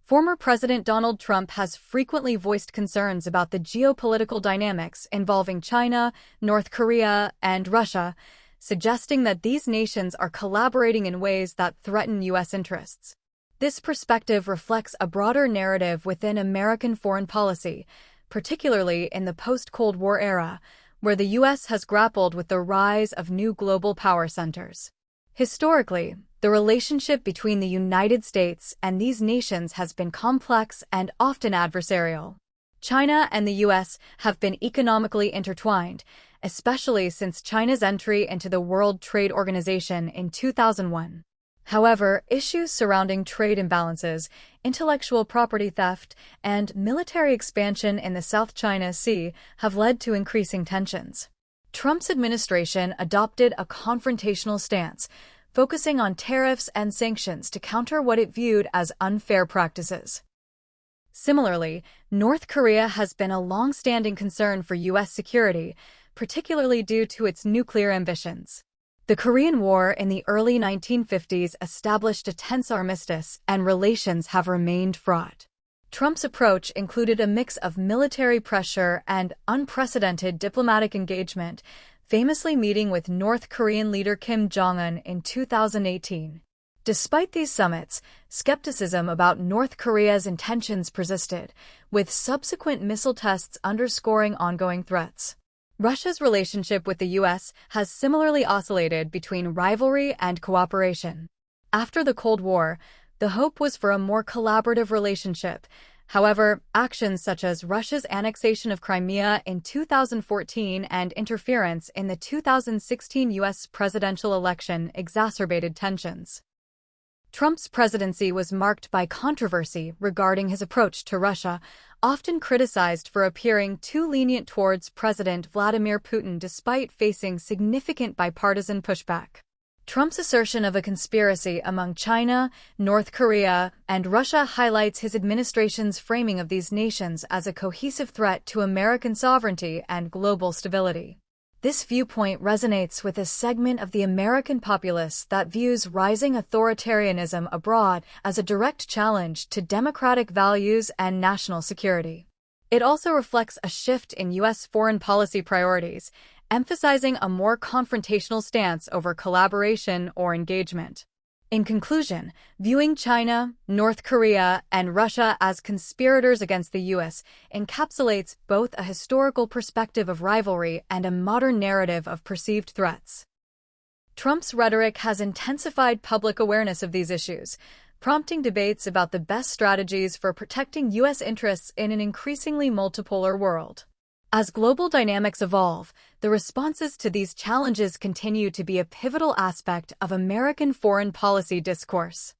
Former President Donald Trump has frequently voiced concerns about the geopolitical dynamics involving China, North Korea, and Russia, suggesting that these nations are collaborating in ways that threaten U.S. interests. This perspective reflects a broader narrative within American foreign policy, particularly in the post-Cold War era, where the U.S. has grappled with the rise of new global power centers. Historically, the relationship between the United States and these nations has been complex and often adversarial. China and the U.S. have been economically intertwined, especially since China's entry into the World Trade Organization in 2001. However, issues surrounding trade imbalances, intellectual property theft, and military expansion in the South China Sea have led to increasing tensions. Trump's administration adopted a confrontational stance, focusing on tariffs and sanctions to counter what it viewed as unfair practices. Similarly, North Korea has been a long-standing concern for U.S. security, particularly due to its nuclear ambitions. The Korean War in the early 1950s established a tense armistice, and relations have remained fraught. Trump's approach included a mix of military pressure and unprecedented diplomatic engagement, famously meeting with North Korean leader Kim Jong-un in 2018. Despite these summits, skepticism about North Korea's intentions persisted, with subsequent missile tests underscoring ongoing threats. Russia's relationship with the U.S. has similarly oscillated between rivalry and cooperation. After the Cold War, the hope was for a more collaborative relationship. However, actions such as Russia's annexation of Crimea in 2014 and interference in the 2016 U.S. presidential election exacerbated tensions. Trump's presidency was marked by controversy regarding his approach to Russia, often criticized for appearing too lenient towards President Vladimir Putin despite facing significant bipartisan pushback. Trump's assertion of a conspiracy among China, North Korea, and Russia highlights his administration's framing of these nations as a cohesive threat to American sovereignty and global stability. This viewpoint resonates with a segment of the American populace that views rising authoritarianism abroad as a direct challenge to democratic values and national security. It also reflects a shift in U.S. foreign policy priorities, emphasizing a more confrontational stance over collaboration or engagement. In conclusion, viewing China, North Korea, and Russia as conspirators against the U.S. encapsulates both a historical perspective of rivalry and a modern narrative of perceived threats. Trump's rhetoric has intensified public awareness of these issues, prompting debates about the best strategies for protecting U.S. interests in an increasingly multipolar world. As global dynamics evolve, the responses to these challenges continue to be a pivotal aspect of American foreign policy discourse.